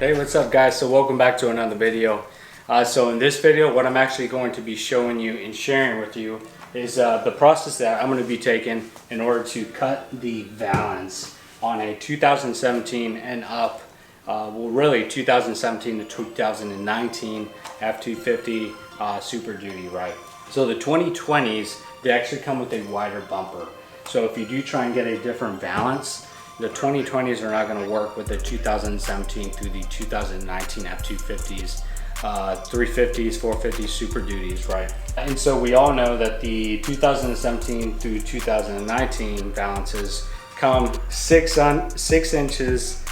Hey, what's up guys? So welcome back to another video. So in this video, what I'm actually going to be showing you and sharing with you is the process that I'm going to be taking in order to cut the valance on a 2017 and up, well really 2017 to 2019 F-250 Super Duty, right? So the 2020s, they actually come with a wider bumper. So if you do try and get a different valance, the 2020s are not going to work with the 2017 through the 2019 F-250s, 350s, 450s, Super Duties, right? And so we all know that the 2017 through 2019 valances come 6 inches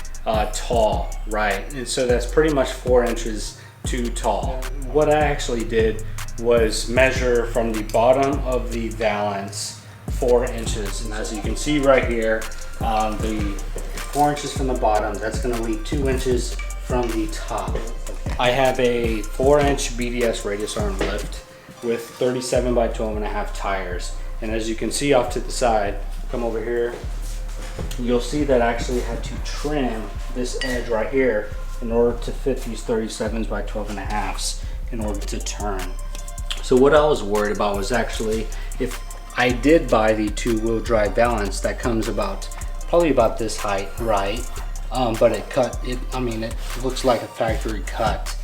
tall, right? And so that's pretty much 4 inches too tall. What I actually did was measure from the bottom of the valance 4 inches, and as you can see right here, the 4 inches from the bottom, that's going to leave 2 inches from the top. I have a 4-inch BDS radius arm lift with 37 by 12.5 tires, and as you can see off to the side, come over here, you'll see that I actually had to trim this edge right here in order to fit these 37s by 12.5s in order to turn. So what I was worried about was actually if I did buy the 2-wheel drive valance that comes probably about this height, right? But it looks like a factory cut.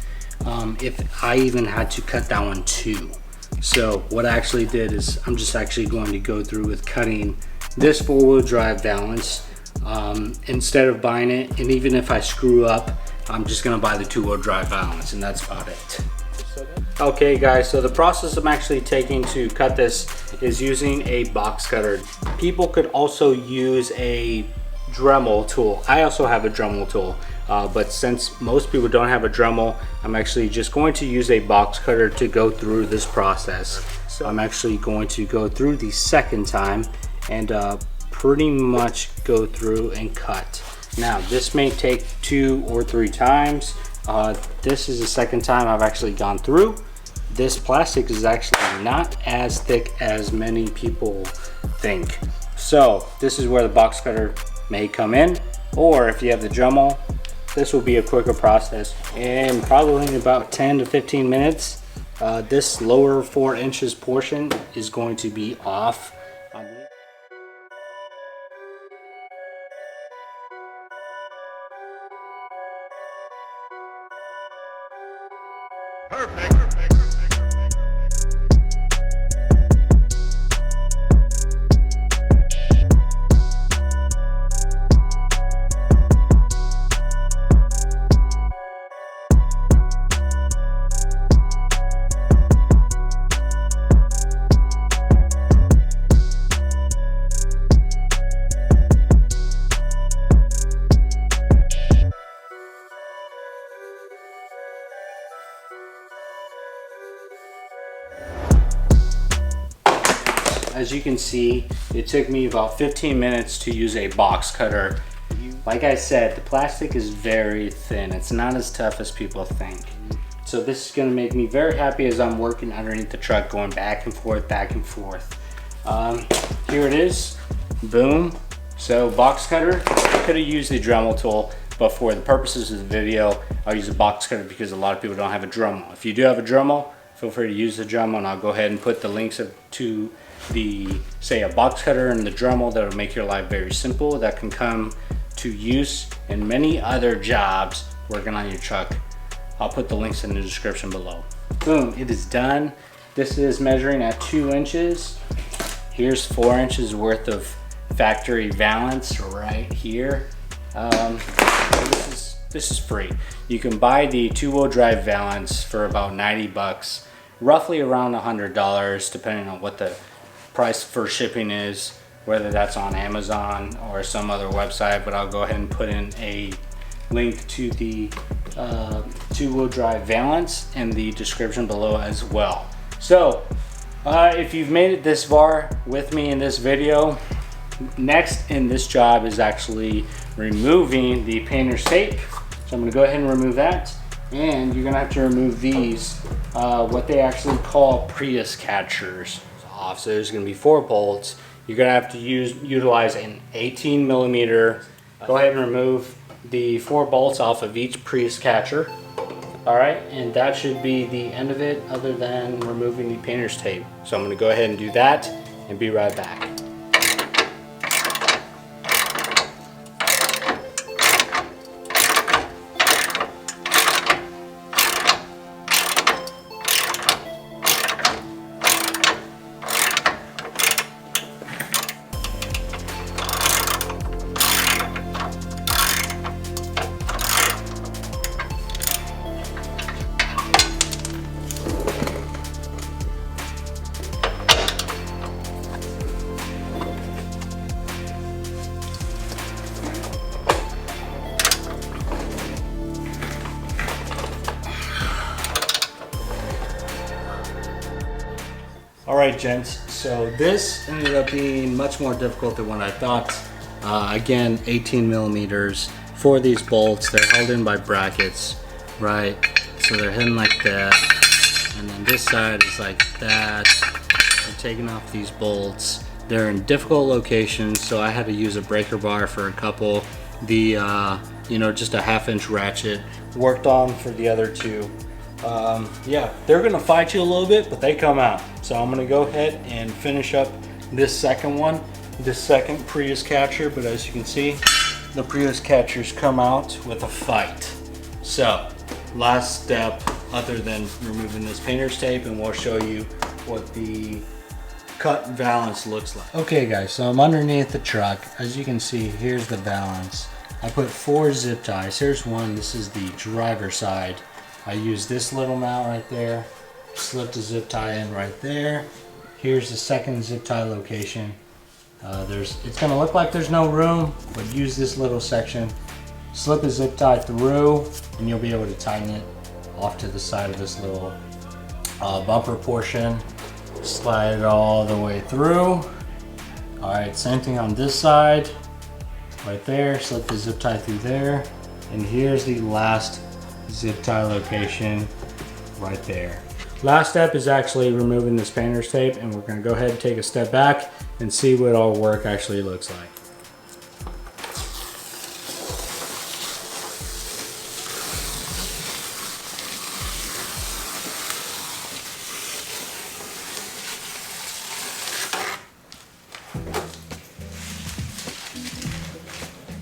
If I even had to cut that one too. So what I actually did is I'm just actually going to go through with cutting this 4-wheel drive valance instead of buying it. And even if I screw up, I'm just gonna buy the 2-wheel drive valance, and that's about it. Okay guys, so the process I'm actually taking to cut this is using a box cutter. People could also use a Dremel tool. I also have a Dremel tool, but since most people don't have a Dremel, I'm actually just going to use a box cutter to go through this process. So I'm actually going to go through the second time and pretty much go through and cut. Now this may take 2 or 3 times. This is the second time I've actually gone through. This plastic is actually not as thick as many people think. So this is where the box cutter may come in, or if you have the Dremel, this will be a quicker process. And probably in about 10 to 15 minutes, this lower 4 inches portion is going to be off. Perfect. As you can see, it took me about 15 minutes to use a box cutter. Like I said, the plastic is very thin. It's not as tough as people think. So this is gonna make me very happy as I'm working underneath the truck, going back and forth, back and forth. Here it is, boom. So box cutter, I could have used the Dremel tool, but for the purposes of the video, I'll use a box cutter because a lot of people don't have a Dremel. If you do have a Dremel, feel free to use the Dremel, and I'll go ahead and put the links to say a box cutter and the Dremel that will make your life very simple, that can come to use in many other jobs working on your truck. I'll put the links in the description below. Boom, it is done. This is measuring at 2 inches. Here's 4 inches worth of factory valance right here. This is free. You can buy the 2-wheel drive valance for about 90 bucks, roughly around $100, depending on what the price for shipping is, whether that's on Amazon or some other website, but I'll go ahead and put in a link to the 2-wheel drive valance in the description below as well. So if you've made it this far with me in this video, next in this job is actually removing the painter's tape. So I'm going to go ahead and remove that, and you're going to have to remove these, what they actually call Prius catchers off. So there's going to be 4 bolts. You're going to have to utilize an 18 millimeter. Go ahead and remove the 4 bolts off of each Prius catcher. All right, and that should be the end of it other than removing the painter's tape. So I'm gonna go ahead and do that and be right back. All right, gents, so this ended up being much more difficult than what I thought. Again, 18 millimeters for these bolts. They're held in by brackets, right? So they're hidden like that. And then this side is like that. I'm taking off these bolts. They're in difficult locations, so I had to use a breaker bar for a couple. The, you know, just a 1/2 inch ratchet worked on for the other two. Yeah, they're gonna fight you a little bit, but they come out. So I'm gonna go ahead and finish up this second one, this second Prius catcher. But as you can see, the Prius catchers come out with a fight. So last step, other than removing this painter's tape, and we'll show you what the cut valance looks like. Okay guys, so I'm underneath the truck. As you can see, here's the valance. I put 4 zip ties. Here's one, this is the driver's side. I use this little mount right there, slip the zip tie in right there. Here's the second zip tie location. It's gonna look like there's no room, but use this little section, slip the zip tie through, and you'll be able to tighten it off to the side of this little bumper portion. Slide it all the way through. All right, same thing on this side, right there, slip the zip tie through there. And here's the last zip tie location right there. Last step is actually removing this painter's tape, and we're gonna go ahead and take a step back and see what our work actually looks like.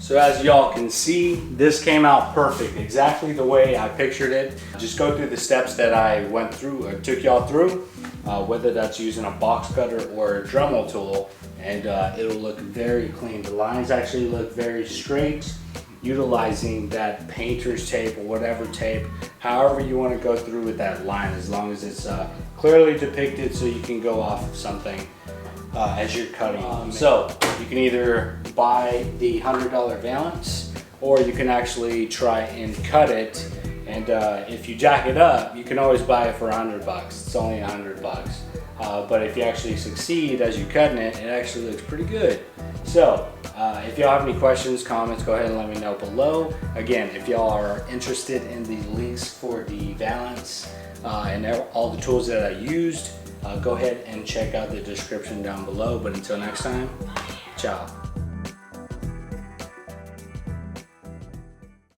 So as y'all can see, this came out perfect, exactly the way I pictured it. Just go through the steps that I went through, or took y'all through, whether that's using a box cutter or a Dremel tool, and it'll look very clean. The lines actually look very straight, utilizing that painter's tape or whatever tape, however you want to go through with that line, as long as it's clearly depicted so you can go off of something as you're cutting. So you can either buy the $100 Valence, or you can actually try and cut it. And if you jack it up, you can always buy it for $100. It's only $100. But if you actually succeed as you're cutting it, it actually looks pretty good. So if y'all have any questions, comments, go ahead and let me know below. Again, if y'all are interested in the links for the Valence and all the tools that I used, go ahead and check out the description down below. But until next time, ciao.